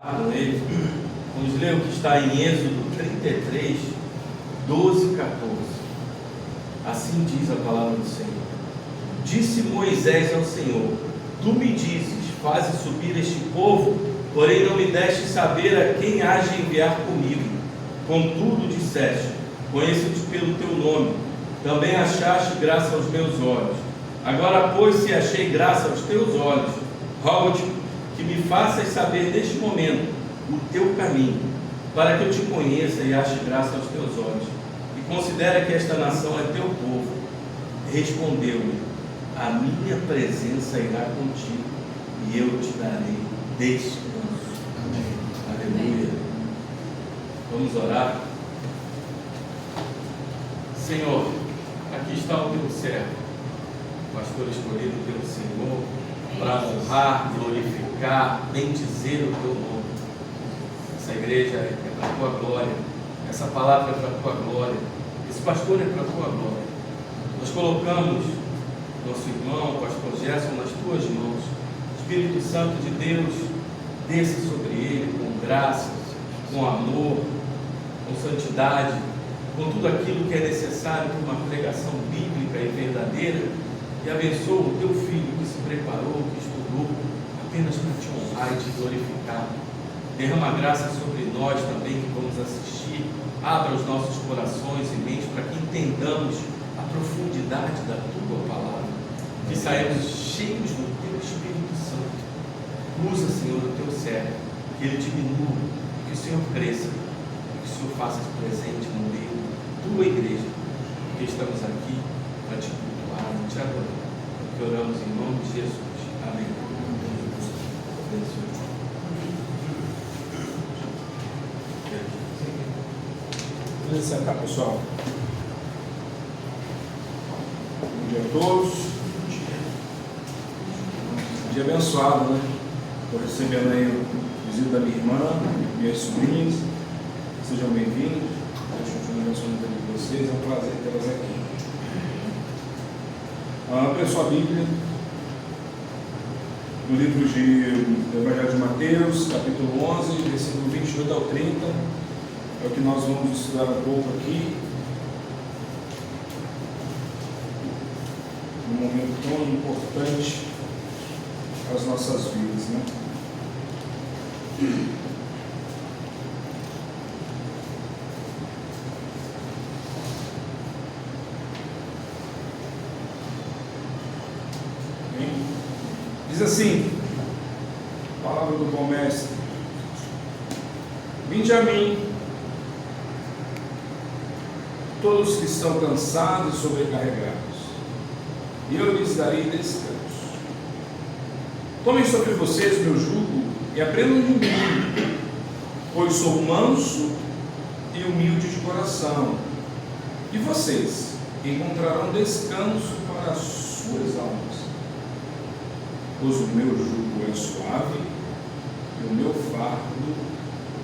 Com ele, vamos ler o que está em Êxodo 33, 12 e 14. Assim diz a palavra do Senhor. Disse Moisés ao Senhor: Tu me dizes, faze subir este povo, porém não me deste saber a quem hás de enviar comigo. Contudo disseste: Conheço-te pelo teu nome, também achaste graça aos meus olhos. Agora, pois, se achei graça aos teus olhos, rogo-te que me faças saber neste momento o teu caminho, para que eu te conheça e ache graça aos teus olhos, e considera que esta nação é teu povo. Respondeu-lhe: a minha presença irá contigo, e eu te darei descanso. Amém. Aleluia. Vamos orar. Senhor, aqui está o teu servo, pastor escolhido pelo Senhor, para honrar, glorificar, bendizer o teu nome. Essa igreja é para a tua glória, essa palavra é para a tua glória, esse pastor é para a tua glória. Nós colocamos nosso irmão, o pastor Gerson, nas tuas mãos. Espírito Santo de Deus, desça sobre ele com graça, com amor, com santidade, com tudo aquilo que é necessário para uma pregação bíblica e verdadeira, e abençoa o teu filho que se preparou, que estudou, apenas para te honrar e te glorificar. Derrama graça sobre nós também que vamos assistir. Abra os nossos corações e mentes para que entendamos a profundidade da tua palavra, que saímos cheios do teu Espírito Santo. Usa, Senhor, o teu servo, que ele diminua, que o Senhor cresça, que o Senhor faça presente no meio da tua igreja, porque estamos aqui para te cultuar e te adorar, porque oramos em nome de Jesus. Amém. Vamos sentar, pessoal. Bom dia a todos. Dia abençoado, né? Estou recebendo aí o visito da minha irmã, minhas sobrinhas. Sejam bem-vindos. Deixa eu te abençoar muito de vocês. É um prazer tê-las aqui. Abra sua Bíblia no livro do Evangelho de Mateus, capítulo 11, versículo 28 ao 30. É o que nós vamos estudar um pouco aqui. Um momento tão importante para as nossas vidas, né? Diz assim, palavra do bom mestre: vinde a mim, todos que estão cansados e sobrecarregados, e eu lhes darei descanso. Tomem sobre vocês meu jugo e aprendam de mim, pois sou manso e humilde de coração, e vocês encontrarão descanso para as suas almas. Pois o meu jugo é suave e o meu fardo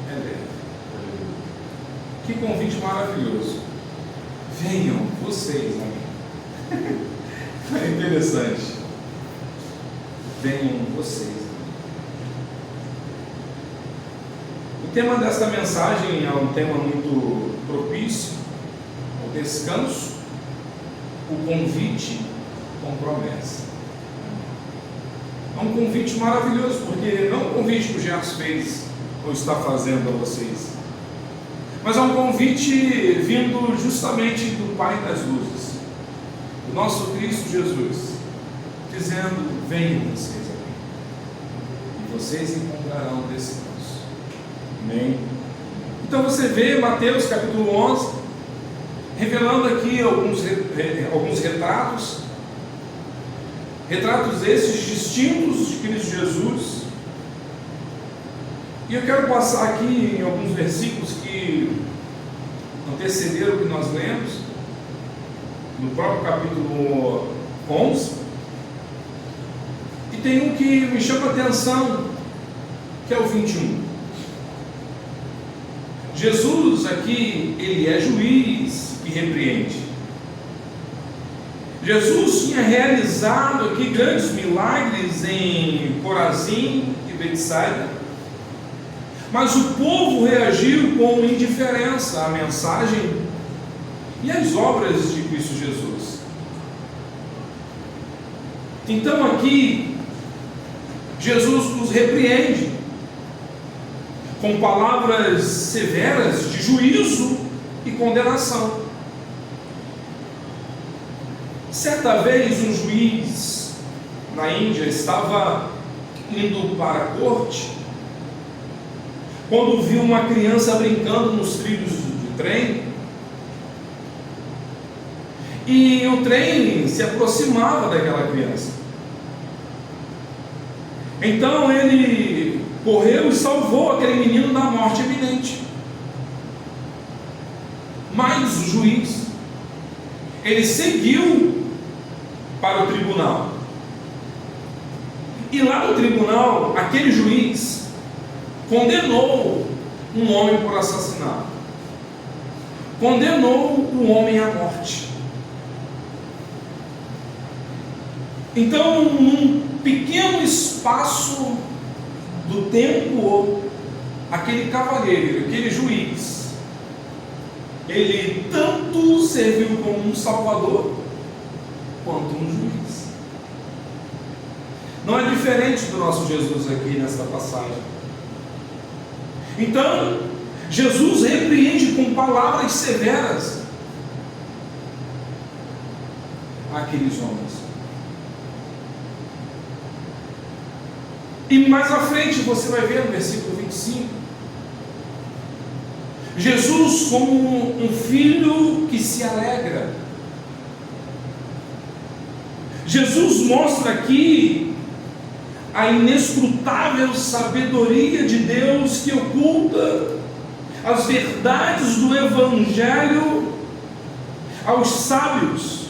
é leve. Que convite maravilhoso! Venham vocês a mim. É interessante. Venham vocês a mim. O tema desta mensagem é um tema muito propício ao descanso, o convite com promessa. É um convite maravilhoso, porque não é um convite que o Gerson fez ou está fazendo a vocês, mas é um convite vindo justamente do Pai das Luzes, do nosso Cristo Jesus, dizendo: venham vocês a mim, e vocês encontrarão descanso. Amém? Então você vê Mateus capítulo 11, revelando aqui alguns retratos esses distintos de Cristo Jesus. E eu quero passar aqui em alguns versículos que antecederam o que nós lemos, no próprio capítulo 11, e tem um que me chama a atenção, que é o 21. Jesus aqui, ele é juiz que repreende. Jesus tinha realizado aqui grandes milagres em Corazim e Betsaida, Mas o povo reagiu com indiferença à mensagem e às obras de Cristo Jesus. Então aqui, Jesus os repreende com palavras severas de juízo e condenação. Certa vez um juiz na Índia estava indo para a corte quando viu uma criança brincando nos trilhos de trem, e o trem se aproximava daquela criança. Então ele correu e salvou aquele menino da morte iminente. Mas o juiz, ele seguiu para o tribunal. E lá no tribunal, aquele juiz condenou um homem por assassinato, condenou um homem à morte. Então, num pequeno espaço do tempo, aquele cavalheiro, aquele juiz, ele tanto serviu como um salvador quanto um juiz. Não é diferente do nosso Jesus aqui nesta passagem. Então, Jesus repreende com palavras severas aqueles homens. E mais à frente você vai ver no versículo 25, Jesus como um filho que se alegra. Jesus mostra aqui a inescrutável sabedoria de Deus que oculta as verdades do Evangelho aos sábios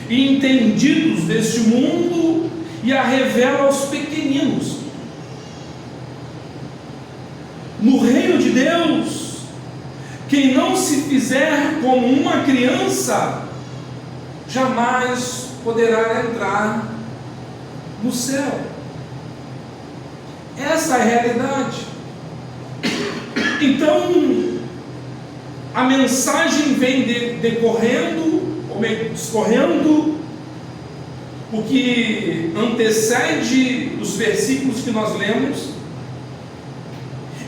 e entendidos deste mundo e a revela aos pequeninos. No reino de Deus, quem não se fizer como uma criança, jamais poderá entrar no céu. Essa é a realidade. Então, a mensagem vem discorrendo o que antecede os versículos que nós lemos.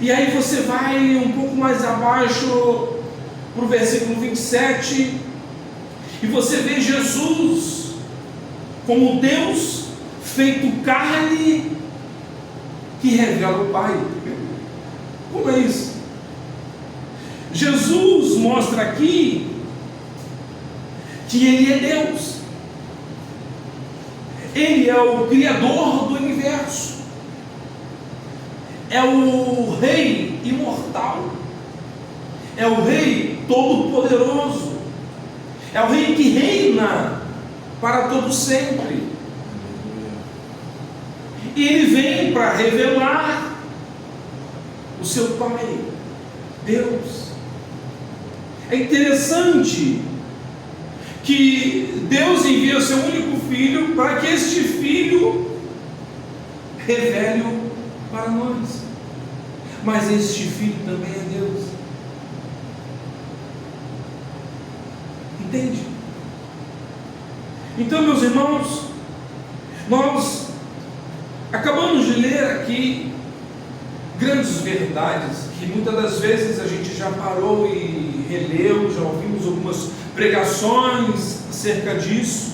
E aí você vai um pouco mais abaixo para o versículo 27, e você vê Jesus como Deus feito carne que revela o Pai. Como é isso? Jesus mostra aqui que Ele é Deus. Ele é o Criador do universo. É o Rei imortal. É o Rei todo-poderoso. É o Rei que reina para todo sempre. E Ele vem para revelar o seu Pai, Deus. É interessante que Deus envia o seu único filho para que este filho revele-o para nós. Mas este filho também é Deus. Entende? Então, meus irmãos, nós acabamos de ler aqui grandes verdades que muitas das vezes a gente já parou e releu, já ouvimos algumas pregações acerca disso.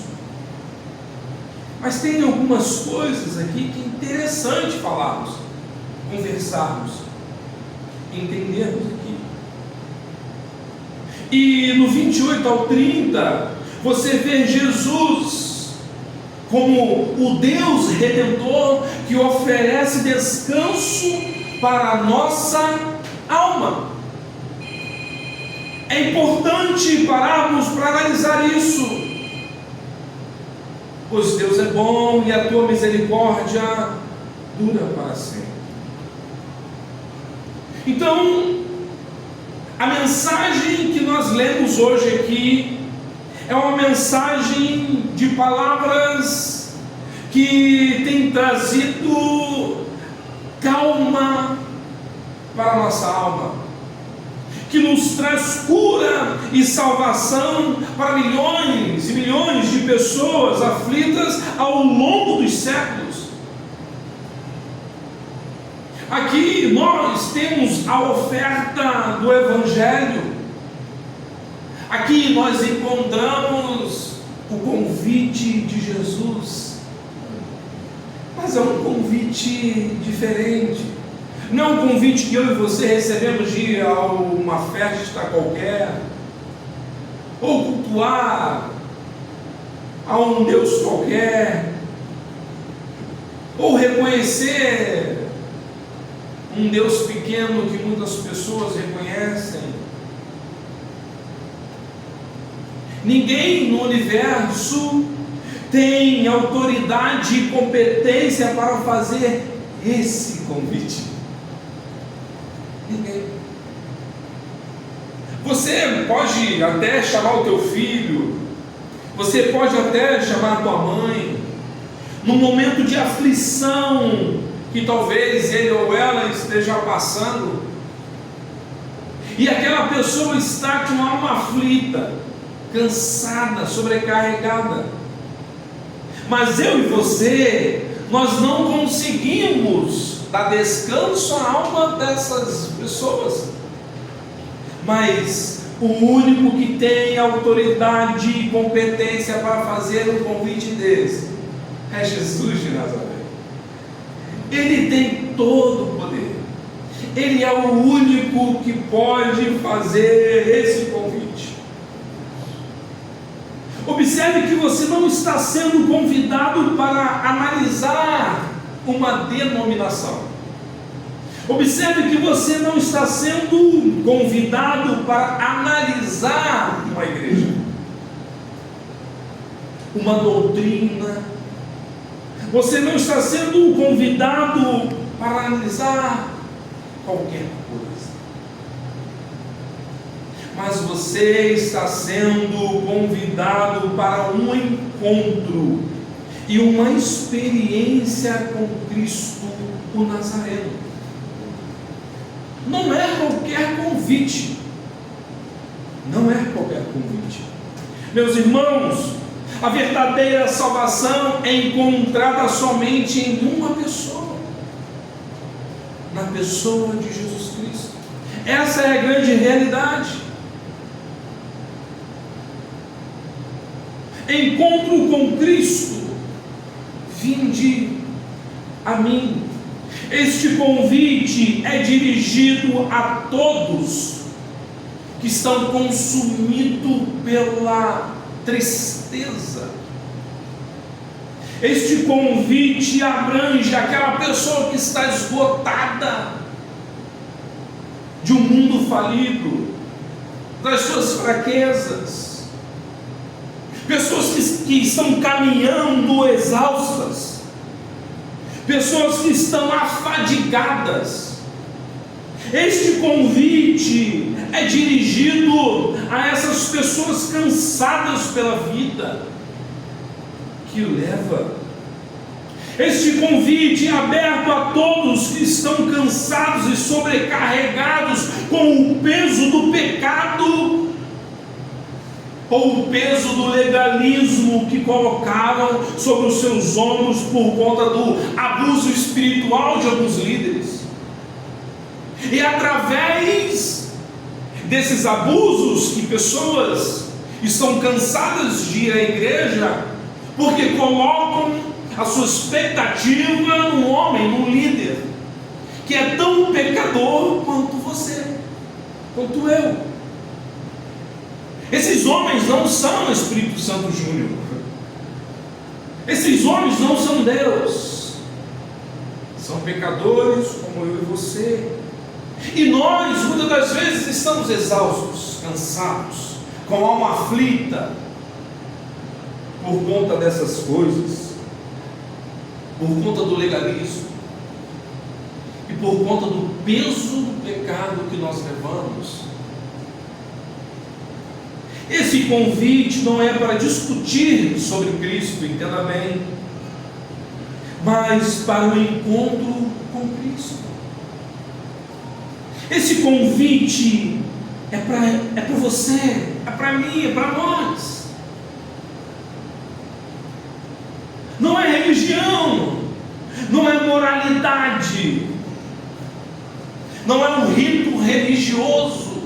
Mas tem algumas coisas aqui que é interessante falarmos, conversarmos, entendermos aqui. E no 28 ao 30, você vê Jesus como o Deus Redentor que oferece descanso para a nossa alma. É importante pararmos para analisar isso, pois Deus é bom e a tua misericórdia dura para sempre. Então, a mensagem que nós lemos hoje aqui é uma mensagem de palavras que tem trazido calma para a nossa alma, que nos traz cura e salvação para milhões e milhões de pessoas aflitas ao longo dos séculos. Aqui nós temos a oferta do Evangelho. Aqui nós encontramos o convite de Jesus, mas é um convite diferente. Não é um convite que eu e você recebemos de ir a uma festa qualquer, ou cultuar a um Deus qualquer, ou reconhecer um Deus pequeno que muitas pessoas reconhecem. Ninguém no universo tem autoridade e competência para fazer esse convite. Ninguém. Você pode até chamar o teu filho, você pode até chamar a tua mãe, num momento de aflição que talvez ele ou ela esteja passando, e aquela pessoa está com a alma aflita, cansada, sobrecarregada. Mas eu e você, nós não conseguimos dar descanso à alma dessas pessoas. Mas o único que tem autoridade e competência para fazer o convite deles é Jesus de Nazaré. Ele tem todo o poder. Ele é o único que pode fazer esse convite. Observe que você não está sendo convidado para analisar uma denominação. Observe que você não está sendo convidado para analisar uma igreja, uma doutrina. Você não está sendo convidado para analisar qualquer coisa, mas você está sendo convidado para um encontro e uma experiência com Cristo, o Nazareno. Não é qualquer convite. Não é qualquer convite. Meus irmãos, a verdadeira salvação é encontrada somente em uma pessoa, na pessoa de Jesus Cristo. Essa é a grande realidade. Encontro com Cristo, vinde a mim. Este convite é dirigido a todos que estão consumidos pela tristeza. Este convite abrange aquela pessoa que está esgotada de um mundo falido, das suas fraquezas, pessoas que estão caminhando exaustas, pessoas que estão afadigadas. Este convite é dirigido a essas pessoas cansadas pela vida que leva. Este convite é aberto a todos que estão cansados e sobrecarregados com o peso do pecado ou o peso do legalismo que colocaram sobre os seus ombros por conta do abuso espiritual de alguns líderes. E através desses abusos que pessoas estão cansadas de ir à igreja, porque colocam a sua expectativa num homem, num líder, que é tão pecador quanto você, quanto eu. Esses homens não são Espírito Santo Júnior. Esses homens não são Deus. São pecadores como eu e você. E nós, muitas das vezes, estamos exaustos, cansados, com a alma aflita, por conta dessas coisas, por conta do legalismo, e por conta do peso do pecado que nós levamos. Esse convite não é para discutir sobre Cristo, entenda bem, mas para o encontro com Cristo. Esse convite é para você, é para mim, é para nós. Não é religião, não é moralidade, não é um rito religioso.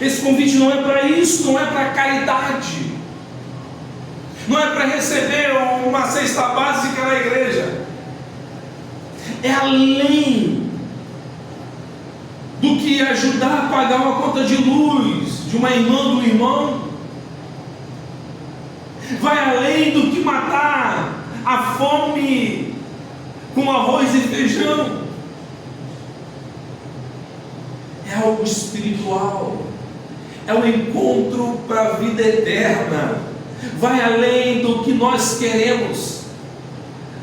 Esse convite não é para isso, não é para caridade, não é para receber uma cesta básica na igreja. É além do que ajudar a pagar uma conta de luz de uma irmã, do irmão. Vai além do que matar a fome com arroz e feijão. É algo espiritual, é um encontro para a vida eterna. Vai além do que nós queremos,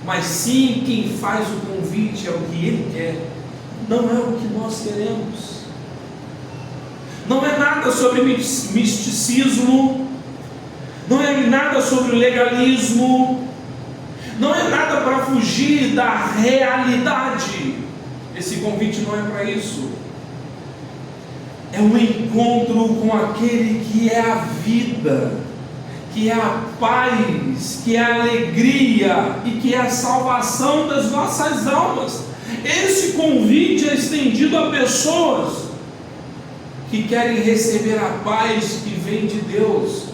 mas sim quem faz o convite é o que Ele quer, não é o que nós queremos. Não é nada sobre misticismo, não é nada sobre legalismo, não é nada para fugir da realidade. Esse convite não é para isso. É um encontro com aquele que é a vida, que é a paz, que é a alegria e que é a salvação das nossas almas. Esse convite é estendido a pessoas que querem receber a paz que vem de Deus.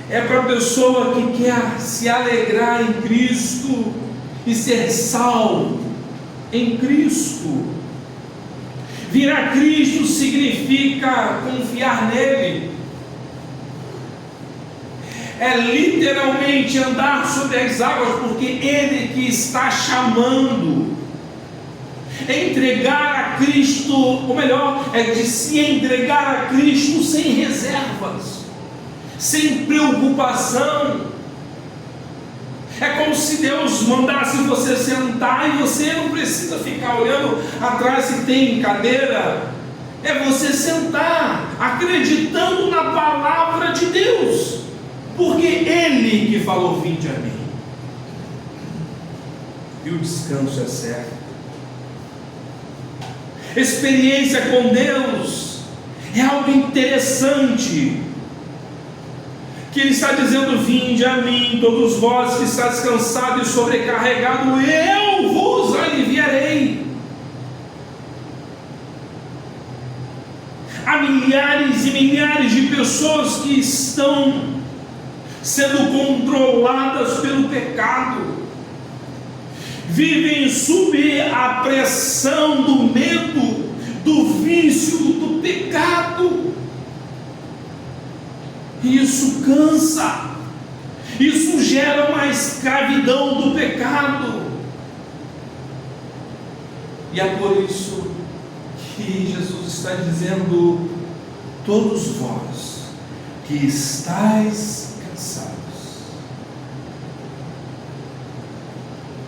É para a pessoa que quer se alegrar em Cristo e ser salvo em Cristo. Vir a Cristo significa confiar nele. É literalmente andar sobre as águas, porque Ele que está chamando. É entregar a Cristo, ou melhor, é de se entregar a Cristo sem reservas, sem preocupação. É como se Deus mandasse você sentar e você não precisa ficar olhando atrás se tem cadeira. É você sentar, acreditando na palavra de Deus, porque Ele que falou: vinde a mim. E o descanso é certo. Experiência com Deus é algo interessante, que Ele está dizendo: vinde a mim, todos vós que estáis cansados e sobrecarregados, eu vos aliviarei. Há milhares e milhares de pessoas que estão sendo controladas pelo pecado, vivem sob a pressão do medo, do vício, do pecado. E isso cansa, isso gera uma escravidão do pecado. E é por isso que Jesus está dizendo: todos vós que estáis cansados.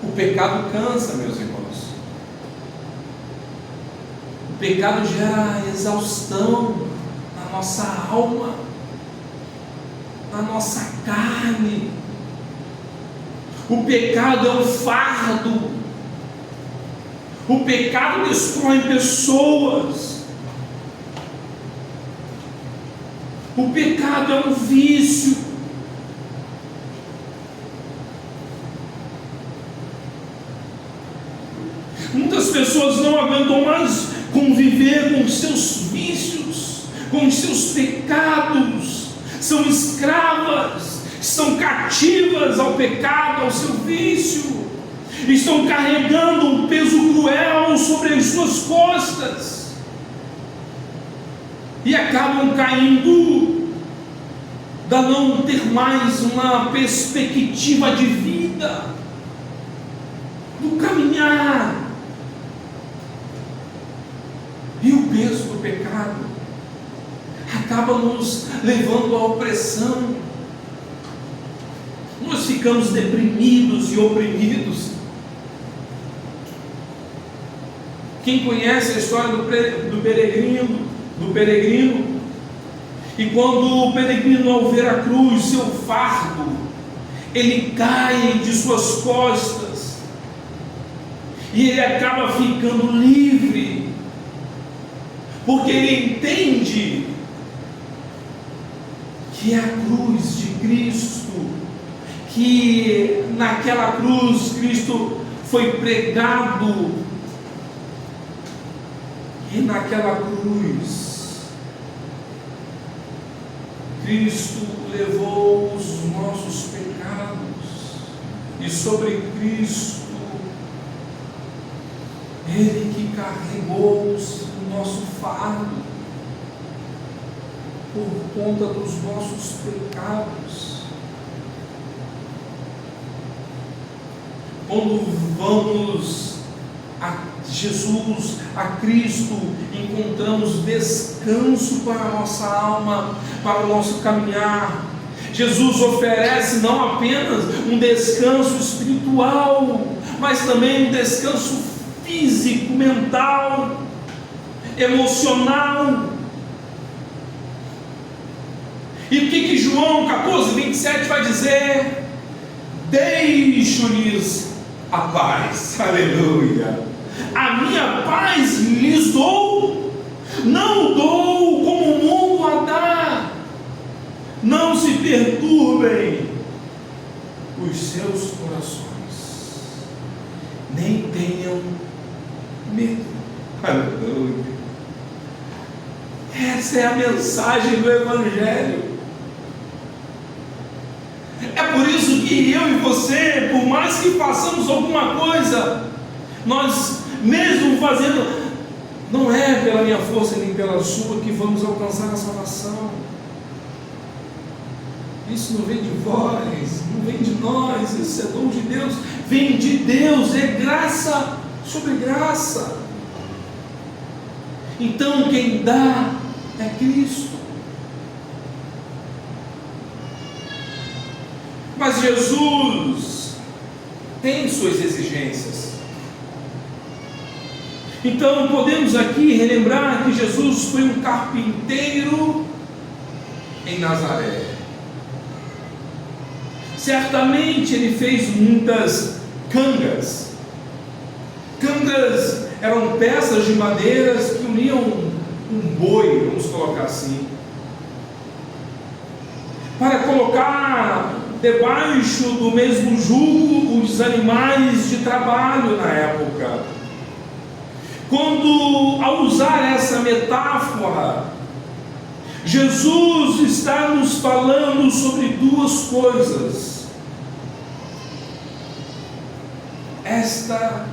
O pecado cansa, meus irmãos. O pecado gera exaustão na nossa alma, na nossa carne. O pecado é um fardo. O pecado destrói pessoas. O pecado é um vício. Muitas pessoas não aguentam mais conviver com seus vícios, com seus pecados. São escravas, estão cativas ao pecado, ao seu vício. Estão carregando um peso cruel sobre as suas costas e acabam caindo, da não ter mais uma perspectiva de vida, do caminhar. E o peso do pecado acaba nos levando à opressão. Nós ficamos deprimidos e oprimidos. Quem conhece a história do peregrino, e quando o peregrino, ao ver a cruz, seu fardo, ele cai de suas costas, e ele acaba ficando livre. porque ele entende que é a cruz de Cristo, que naquela cruz Cristo foi pregado, e naquela cruz Cristo levou os nossos pecados, e sobre Cristo Ele que carregou o nosso fardo por conta dos nossos pecados. Quando vamos a Jesus, a Cristo, encontramos descanso para a nossa alma, para o nosso caminhar. Jesus oferece não apenas um descanso espiritual, mas também um descanso físico, mental, emocional. E o que João 14:27 vai dizer? Deixo-lhes a paz, aleluia, a minha paz lhes dou, não dou como o mundo a dá, não se perturbem os seus corações, nem tenham medo, aleluia. Essa é a mensagem do Evangelho. É por isso que eu e você, por mais que façamos alguma coisa, nós mesmo fazendo, não é pela minha força nem pela sua que vamos alcançar a salvação. Isso não vem de vós, não vem de nós, isso é dom de Deus, vem de Deus, é graça sobre graça. Então quem dá é Cristo. Mas Jesus tem suas exigências. Então podemos aqui relembrar que Jesus foi um carpinteiro em Nazaré. Certamente ele fez muitas cangas. Cangas eram peças de madeiras que uniam um boi, vamos colocar assim, para colocar debaixo do mesmo jugo os animais de trabalho na época. Quando, ao usar essa metáfora, Jesus está nos falando sobre duas coisas. Esta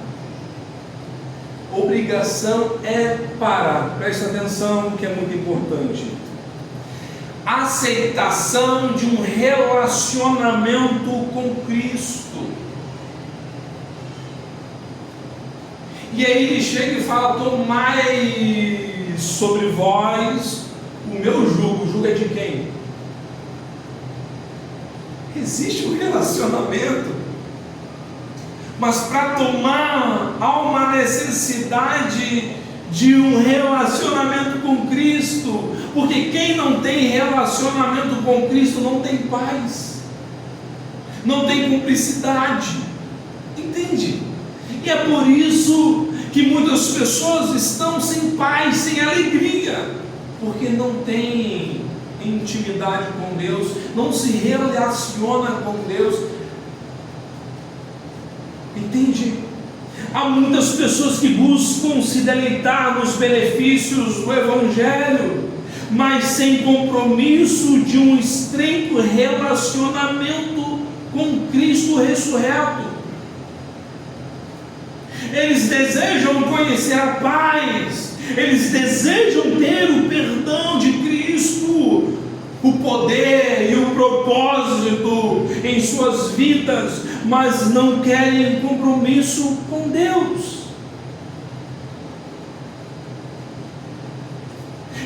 obrigação é para, presta atenção que é muito importante, aceitação de um relacionamento com Cristo. E aí ele chega e fala: tomai sobre vós o meu jugo. O jugo é de quem? Existe um relacionamento, mas para tomar há uma necessidade de um relacionamento com Cristo, porque quem não tem relacionamento com Cristo não tem paz, não tem cumplicidade, entende? E é por isso que muitas pessoas estão sem paz, sem alegria, porque não tem intimidade com Deus, não se relaciona com Deus, entende? Há muitas pessoas que buscam se deleitar nos benefícios do Evangelho, mas sem compromisso de um estreito relacionamento com Cristo ressurreto. Eles desejam conhecer a paz, eles desejam ter o perdão de Cristo, o poder e o propósito em suas vidas, mas não querem compromisso com Deus.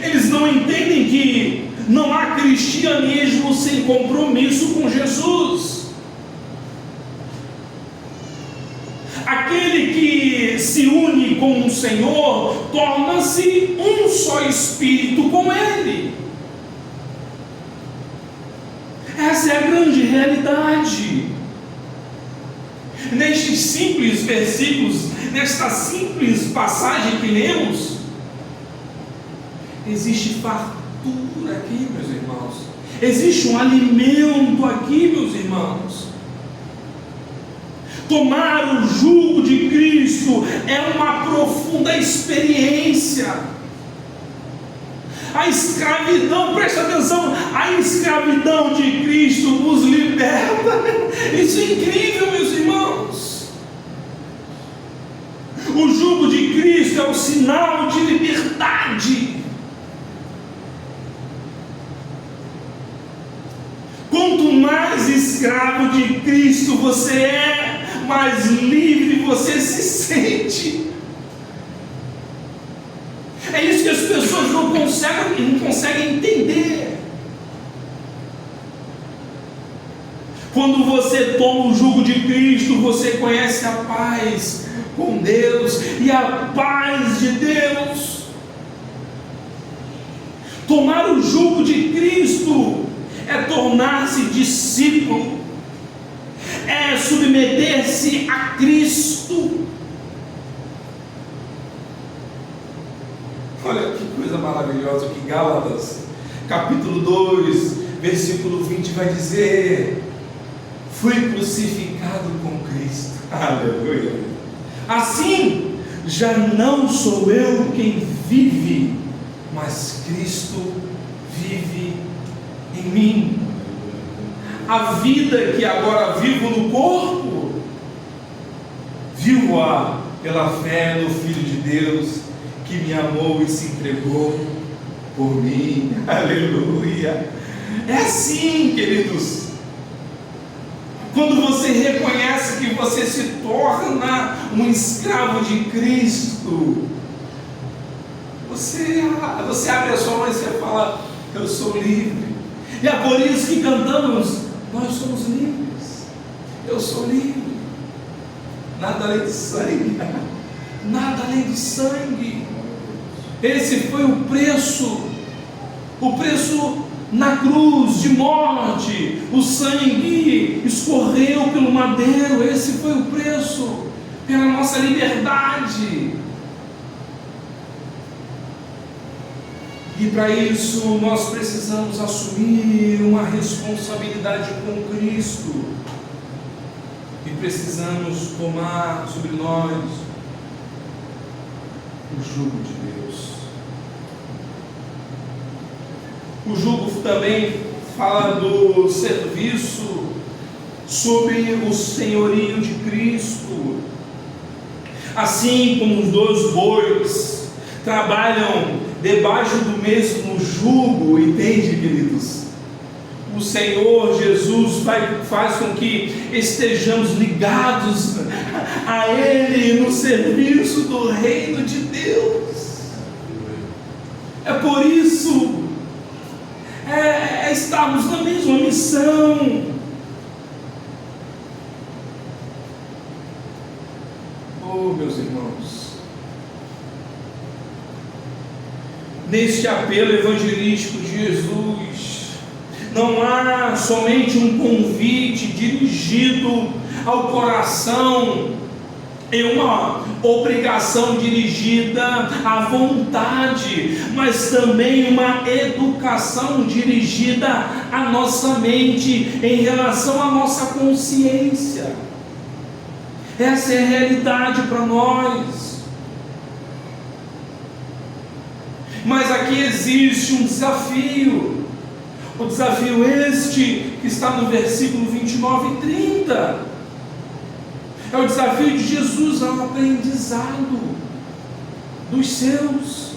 Eles não entendem que não há cristianismo sem compromisso com Jesus. Aquele que se une com o Senhor torna-se um só espírito com Ele. Essa é a grande realidade. Nestes simples versículos, nesta simples passagem que lemos, Existe fartura aqui, meus irmãos. Existe um alimento aqui, meus irmãos. Tomar o jugo de Cristo é uma profunda experiência. A escravidão, presta atenção, a escravidão de Cristo nos liberta. Isso é incrível, meus irmãos. O jugo de Cristo é o sinal de liberdade. Quanto mais escravo de Cristo você é, mais livre você se sente. É isso que as pessoas não conseguem entender. Quando você toma o jugo de Cristo, você conhece a paz com Deus e a paz de Deus. Tomar o jugo de Cristo é tornar-se discípulo, é submeter-se a Cristo. Olha que coisa maravilhosa que Gálatas, capítulo 2, versículo 20 vai dizer: fui crucificado com Cristo. Aleluia. Assim, já não sou eu quem vive, mas Cristo vive em mim. A vida que agora vivo no corpo, vivo-a pela fé no Filho de Deus, que me amou e se entregou por mim. Aleluia. É assim, queridos. Quando você reconhece que você se torna um escravo de Cristo, você abre a sua mão e você fala: eu sou livre. E é por isso que cantamos: nós somos livres. Eu sou livre. Nada além do sangue. Nada além do sangue. Esse foi o preço na cruz de morte. O sangue escorreu pelo madeiro. Esse foi o preço pela nossa liberdade. E para isso nós precisamos assumir uma responsabilidade com Cristo. E precisamos tomar sobre nós o jugo de Deus. O jugo também fala do serviço sobre o senhorio de Cristo. Assim como os dois bois trabalham debaixo do mesmo jugo, entende, queridos? O Senhor Jesus faz com que estejamos ligados a Ele no serviço do reino de Deus. É por isso, estarmos na mesma missão. Oh, meus irmãos, neste apelo evangelístico de Jesus, não há somente um convite dirigido ao coração e uma obrigação dirigida à vontade, mas também uma educação dirigida à nossa mente em relação à nossa consciência. Essa é a realidade para nós. Mas aqui existe um desafio. O desafio este que está no versículo 29 e 30. É o desafio de Jesus ao aprendizado dos seus.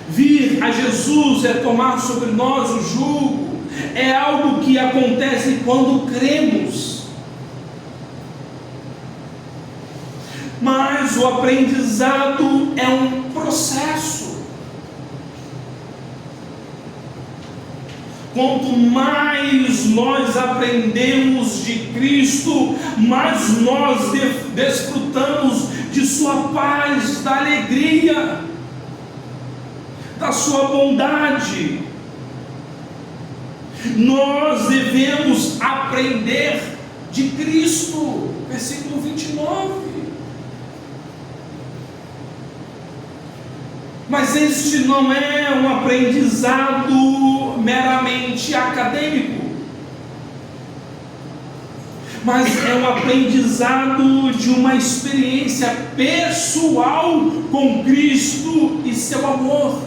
Vir a Jesus é tomar sobre nós o jugo. É algo que acontece quando cremos. Mas o aprendizado é um processo. Quanto mais nós aprendemos de Cristo, mais nós desfrutamos de sua paz, da alegria, da sua bondade. Nós devemos aprender de Cristo. Versículo 29. Mas este não é um aprendizado meramente acadêmico, mas é um aprendizado de uma experiência pessoal com Cristo e seu amor.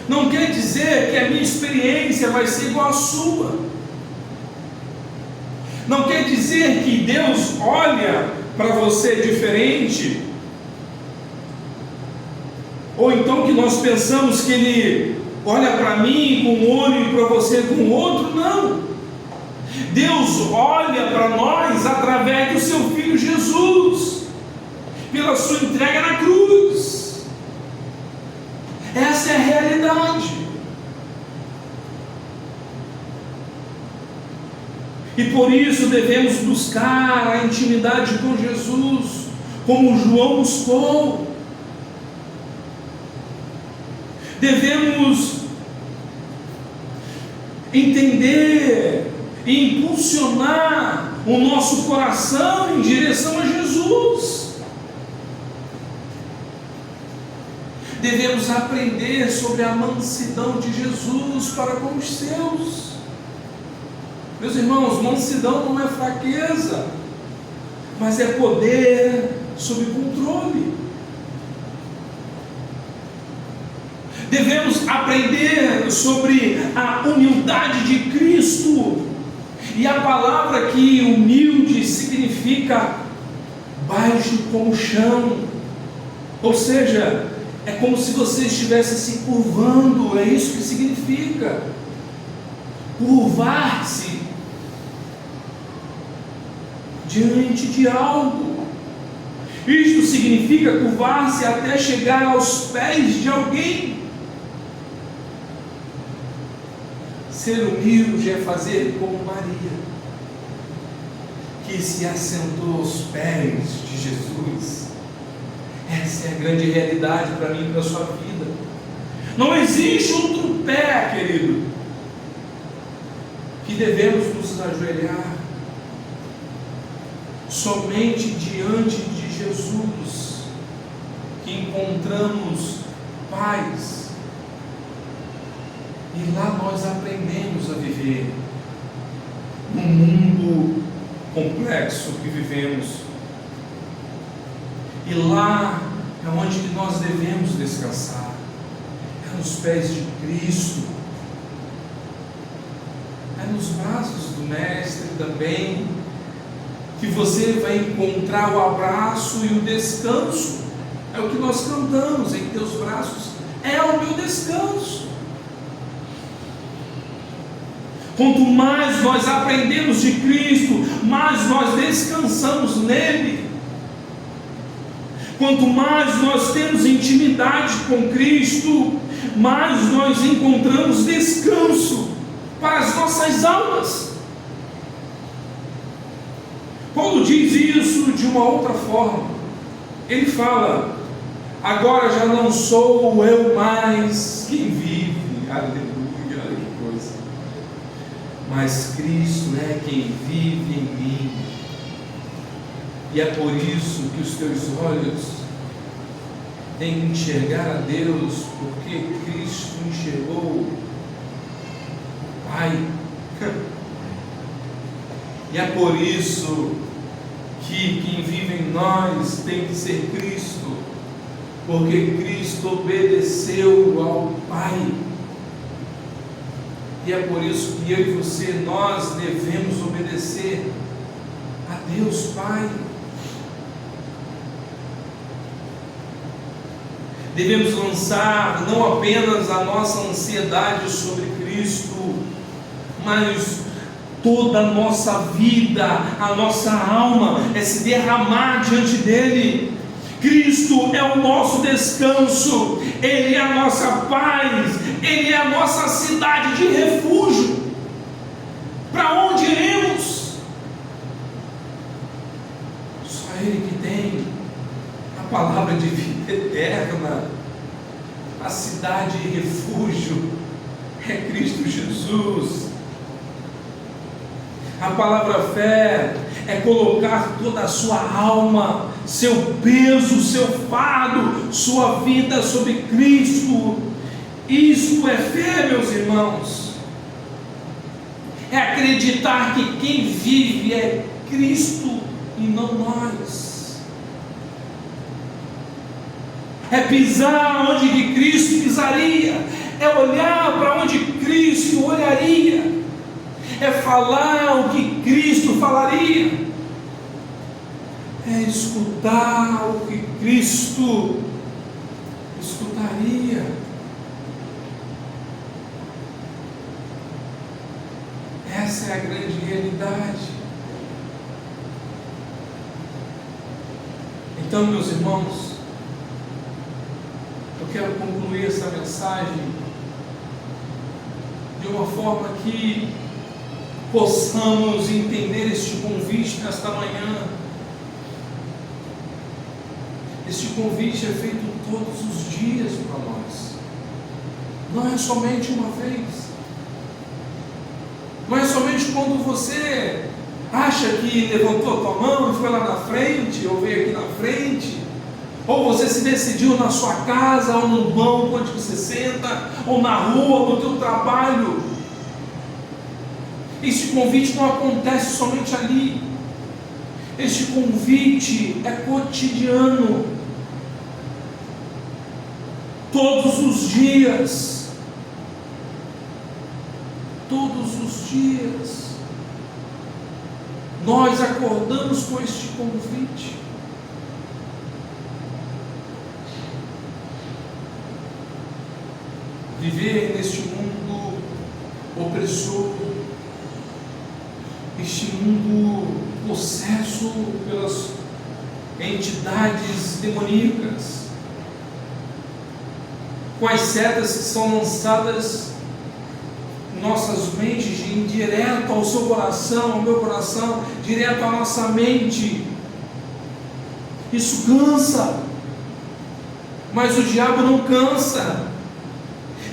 Não quer dizer que a minha experiência vai ser igual à sua. Não quer dizer que Deus olha para você diferente, ou então que nós pensamos que Ele olha para mim com um olho e para você com o outro. Não. Deus olha para nós através do seu Filho Jesus, pela sua entrega na cruz. Essa é a realidade. E por isso devemos buscar a intimidade com Jesus, como João buscou. Devemos entender e impulsionar o nosso coração em direção a Jesus. Devemos aprender sobre a mansidão de Jesus para com os seus. Meus irmãos, mansidão não é fraqueza, mas é poder sob controle. Devemos aprender sobre a humildade de Cristo. E a palavra aqui, humilde, significa baixo como o chão. Ou seja, é como se você estivesse se curvando. É isso que significa. Curvar-se diante de algo. Isto significa curvar-se até chegar aos pés de alguém. Ser humilde é fazer como Maria, que se assentou aos pés de Jesus. Essa é a grande realidade para mim e para a sua vida. Não existe outro pé, querido, que devemos nos ajoelhar. Somente diante de Jesus que encontramos paz. E lá nós aprendemos a viver no mundo complexo que vivemos. E lá é onde nós devemos descansar. É nos pés de Cristo. É nos braços do Mestre também que você vai encontrar o abraço e o descanso. É o que nós cantamos: em teus braços é o meu descanso. Quanto mais nós aprendemos de Cristo, mais nós descansamos nele. Quanto mais nós temos intimidade com Cristo, mais nós encontramos descanso para as nossas almas. Paulo diz isso de uma outra forma. Ele fala: agora já não sou eu mais quem vive. Aleluia. Mas Cristo é quem vive em mim. E é por isso que os teus olhos têm que enxergar a Deus, porque Cristo enxergou o Pai. E é por isso que quem vive em nós tem que ser Cristo, porque Cristo obedeceu ao Pai. E é por isso que eu e você, nós devemos obedecer a Deus Pai. Devemos lançar não apenas a nossa ansiedade sobre Cristo, mas toda a nossa vida, a nossa alma é se derramar diante dEle. Cristo é o nosso descanso, Ele é a nossa paz, Ele é a nossa cidade de refúgio. Para onde iremos? Só Ele que tem a palavra de vida eterna. A cidade de refúgio é Cristo Jesus. A palavra fé é colocar toda a sua alma, seu peso, seu fardo, sua vida sobre Cristo. Isto é fé, meus irmãos. É acreditar que quem vive é Cristo e não nós. É pisar onde que Cristo pisaria, é olhar para onde Cristo olharia, é falar o que Cristo falaria, é escutar o que Cristo escutaria. Essa é a grande realidade. Então, meus irmãos, eu quero concluir essa mensagem de uma forma que possamos entender este convite nesta manhã. Este convite é feito todos os dias para nós, não é somente uma vez, não é somente quando você acha que levantou a tua mão e foi lá na frente, ou veio aqui na frente, ou você se decidiu na sua casa, ou no banco onde você senta, ou na rua, ou no teu trabalho. Este convite não acontece somente ali. Este convite é cotidiano, todos os dias, nós acordamos com este convite. Viver neste mundo opressor, este mundo possesso pelas entidades demoníacas, com as setas que são lançadas em nossas mentes, direto ao seu coração, ao meu coração, direto à nossa mente. Isso cansa, mas o diabo não cansa.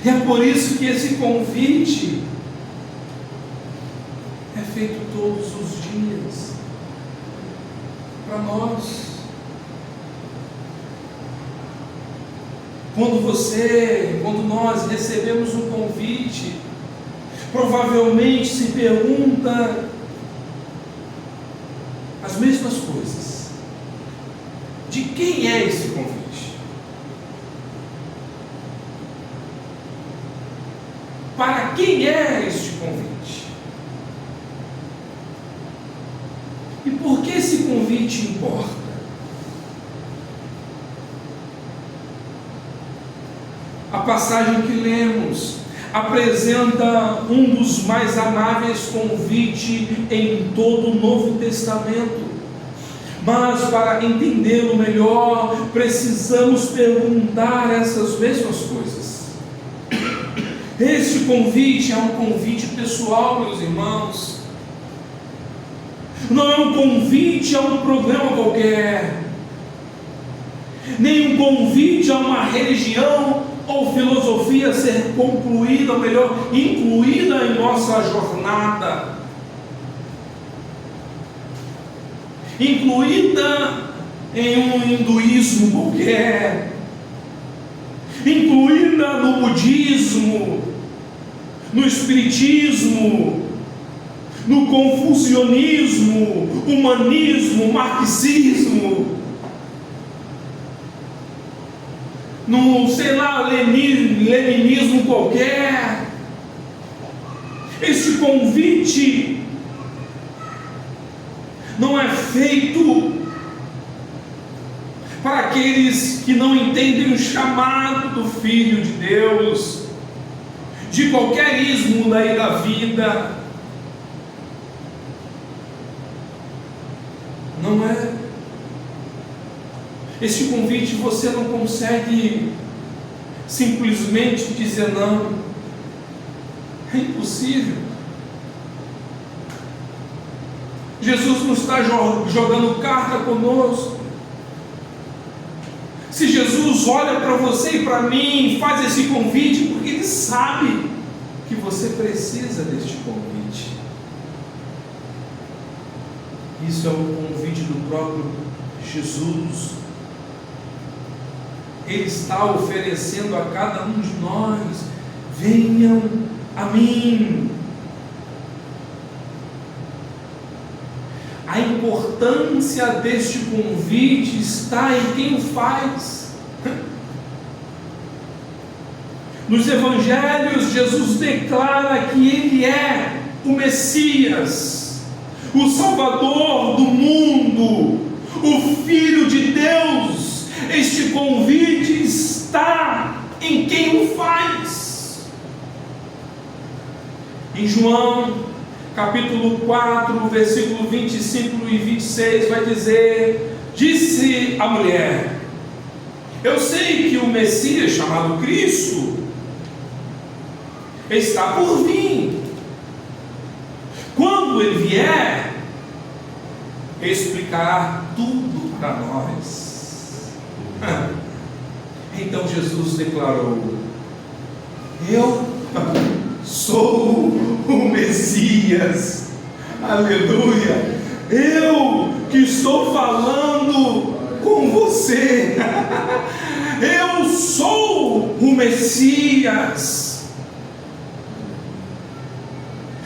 E é por isso que esse convite é feito todos os dias para nós. Quando nós recebemos um convite, provavelmente se pergunta as mesmas coisas. De quem é esse convite? Para quem é este convite? E por que esse convite importa? A passagem que lemos apresenta um dos mais amáveis convites em todo o Novo Testamento. Mas para entendê-lo melhor, precisamos perguntar essas mesmas coisas. Este convite é um convite pessoal, meus irmãos. Não é um convite a um programa qualquer, nem um convite a uma religião ou filosofia a ser concluída, ou melhor, incluída em nossa jornada, incluída em um hinduísmo qualquer, incluída no budismo, no espiritismo, no confucionismo, humanismo, marxismo, no, sei lá, leninismo qualquer. Esse convite não é feito para aqueles que não entendem o chamado do Filho de Deus, de qualquer ismo daí da vida. Não é. Este convite você não consegue simplesmente dizer não. É impossível. Jesus não está jogando carta conosco. Se Jesus olha para você e para mim, faz esse convite, porque Ele sabe que você precisa deste convite. Isso é um convite do próprio Jesus. Ele está oferecendo a cada um de nós: venham a mim. A importância deste convite está em quem o faz. Nos evangelhos, Jesus declara que Ele é o Messias, o Salvador do mundo, o Filho de Deus. Este convite está em quem o faz. Em João, capítulo 4, versículo 25 e 26, vai dizer: disse a mulher: eu sei que o Messias, chamado Cristo, está por vir. Quando ele vier, explicará tudo para nós. Então Jesus declarou: eu sou o Messias. Aleluia. Eu que estou falando com você. Eu sou o Messias.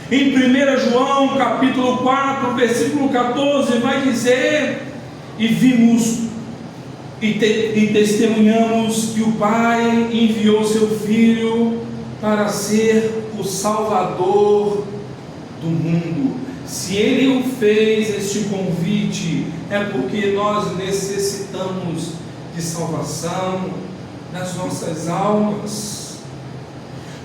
Em 1 João capítulo 4, versículo 14, vai dizer: e vimos e testemunhamos que o Pai enviou seu Filho para ser o Salvador do mundo. Se Ele o fez este convite, é porque nós necessitamos de salvação nas nossas almas.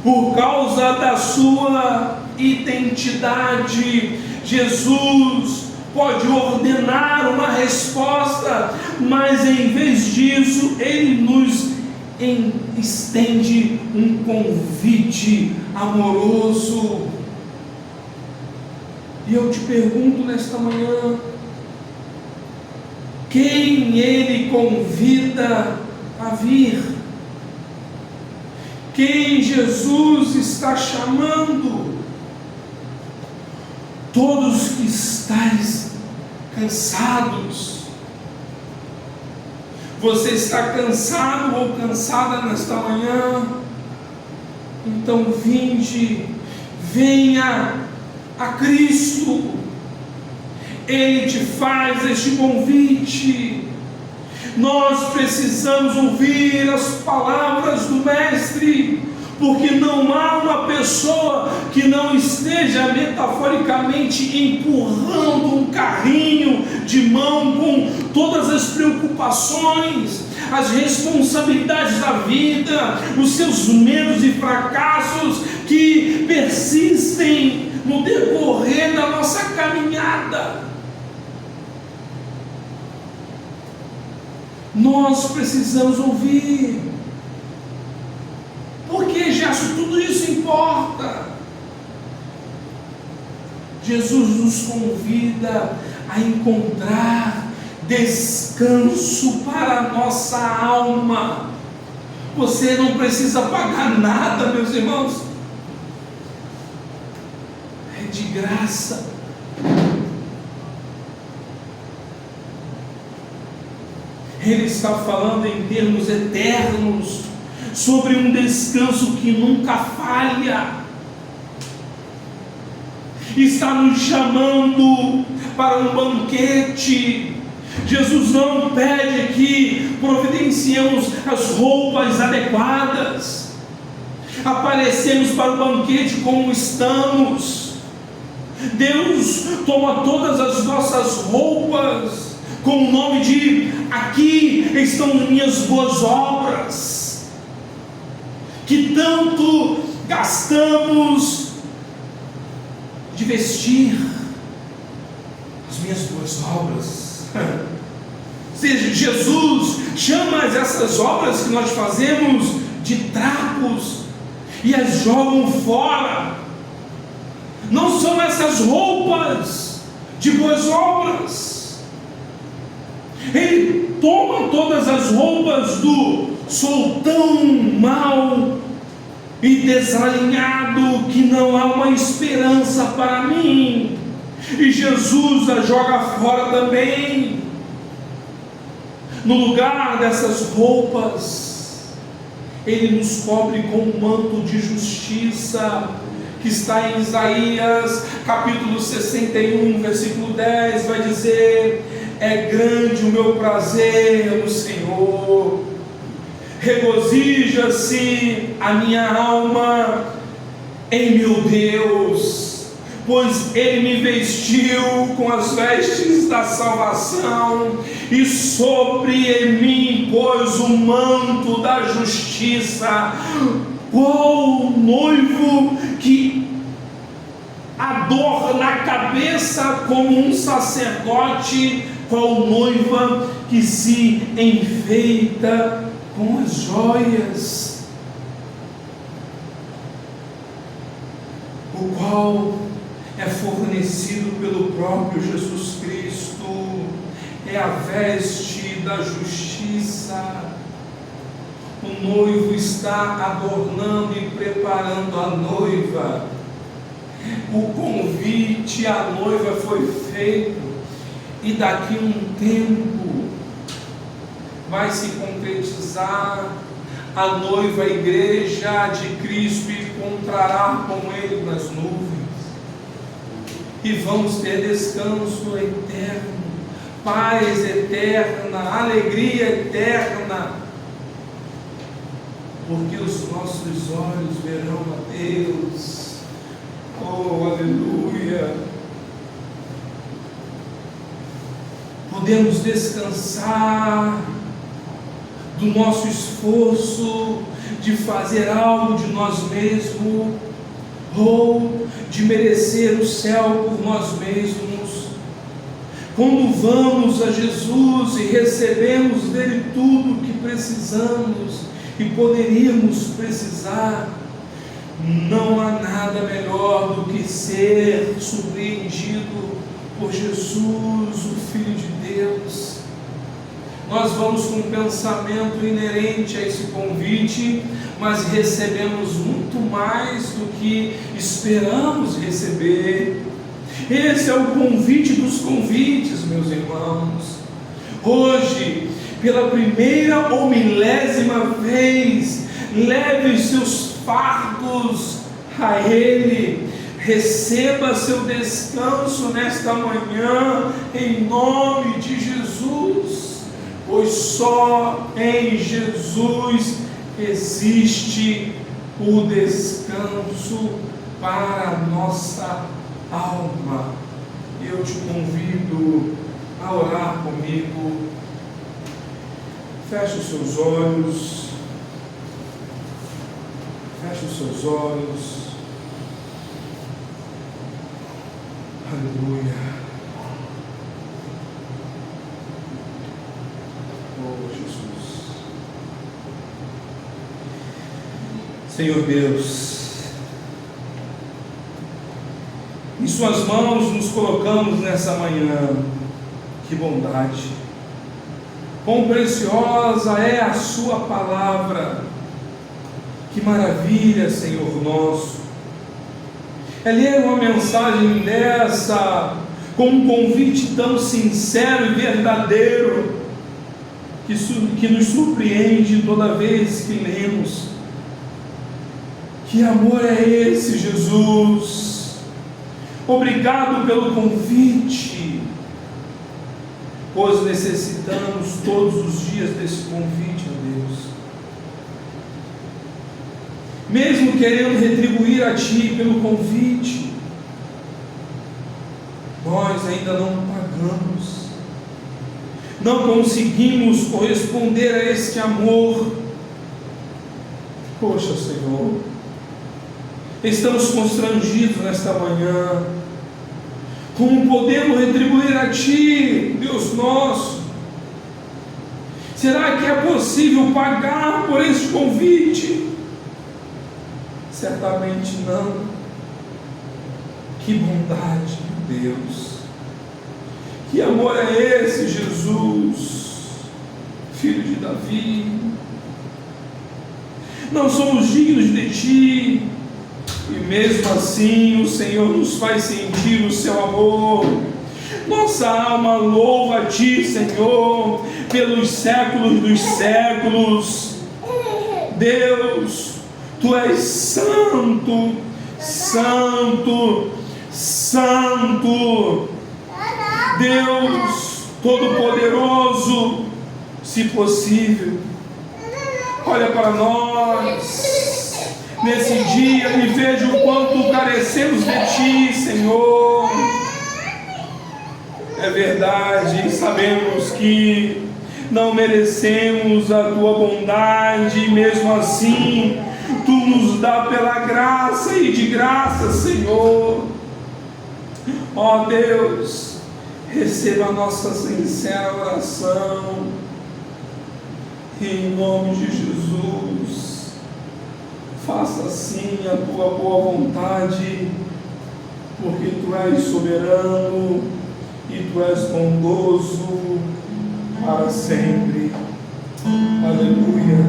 Por causa da sua identidade, Jesus pode ordenar uma resposta, mas em vez disso, Ele nos estende um convite amoroso. E eu te pergunto nesta manhã: quem Ele convida a vir? Quem Jesus está chamando? Todos que estáis cansados. Você está cansado ou cansada nesta manhã? Então vinde, venha a Cristo. Ele te faz este convite. Nós precisamos ouvir as palavras do Mestre, porque não há uma pessoa que não esteja metaforicamente empurrando um carrinho de mão com todas as preocupações, as responsabilidades da vida, os seus medos e fracassos que persistem no decorrer da nossa caminhada. Nós precisamos ouvir. Porque, Gerson, tudo isso importa. Jesus nos convida a encontrar descanso para a nossa alma. Você não precisa pagar nada, meus irmãos. É de graça. Ele está falando em termos eternos, sobre um descanso que nunca falha. Está nos chamando para um banquete. Jesus não pede que providenciemos as roupas adequadas, aparecemos para o banquete como estamos. Deus toma todas as nossas roupas com o nome de: aqui estão minhas boas obras, que tanto gastamos de vestir as minhas boas obras. Ou seja, Jesus chama essas obras que nós fazemos de trapos e as jogam fora. Não são essas roupas de boas obras. Ele toma todas as roupas do sou tão mau e desalinhado que não há uma esperança para mim. e Jesus a joga fora também. No lugar dessas roupas, Ele nos cobre com um manto de justiça, que está em Isaías capítulo 61, versículo 10, vai dizer: é grande o meu prazer no Senhor, regozija-se a minha alma em meu Deus, pois Ele me vestiu com as vestes da salvação, e sobre mim pôs o manto da justiça. Qual noivo que adorna a cabeça como um sacerdote, qual noiva que se enfeita com as joias, o qual é fornecido pelo próprio Jesus Cristo, é a veste da justiça. O noivo está adornando e preparando a noiva. O convite à noiva foi feito, e daqui a um tempo vai se concretizar. A noiva, a igreja de Cristo, encontrará com Ele nas nuvens, e vamos ter descanso eterno, paz eterna, alegria eterna, porque os nossos olhos verão a Deus. Oh, aleluia! Podemos descansar do nosso esforço de fazer algo de nós mesmos, ou de merecer o céu por nós mesmos. Quando vamos a Jesus e recebemos dele tudo o que precisamos e poderíamos precisar, não há nada melhor do que ser surpreendido por Jesus, o Filho de Deus. Nós vamos com um pensamento inerente a esse convite, mas recebemos muito mais do que esperamos receber. Esse é o convite dos convites, meus irmãos. Hoje, pela primeira ou milésima vez, leve os seus fardos a Ele, receba seu descanso nesta manhã, em nome de Jesus, pois só em Jesus existe o descanso para a nossa alma. Eu te convido a orar comigo. Feche os seus olhos. Feche os seus olhos. Aleluia. Oh, Jesus. Senhor Deus, em Suas mãos nos colocamos nessa manhã. Que bondade, quão preciosa é a Sua palavra. Que maravilha, Senhor nosso, é ler uma mensagem dessa, com um convite tão sincero e verdadeiro, que nos surpreende toda vez que lemos. Que amor é esse, Jesus? Obrigado pelo convite, pois necessitamos todos os dias desse convite, ó Deus. Mesmo querendo retribuir a Ti pelo convite, nós ainda não pagamos, não conseguimos corresponder a este amor. Poxa, Senhor, estamos constrangidos nesta manhã. Como podemos retribuir a Ti, Deus nosso? Será que é possível pagar por este convite? Certamente não. Que bondade de Deus, que amor é esse, Jesus, Filho de Davi? Não somos dignos de Ti, E mesmo assim o Senhor nos faz sentir o seu amor. Nossa alma louva a Ti, Senhor, pelos séculos dos séculos. Deus, Tu és santo, santo, santo. Deus Todo-Poderoso, se possível, olha para nós nesse dia e veja o quanto carecemos de Ti, Senhor. É verdade, sabemos que não merecemos a Tua bondade, e mesmo assim Tu nos dá pela graça e de graça, Senhor. Ó Deus, receba a nossa sincera oração, em nome de Jesus. Faça assim a Tua boa vontade, porque Tu és soberano e Tu és bondoso para sempre. Aleluia,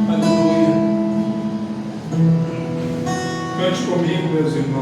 aleluia. Cante comigo, meus irmãos.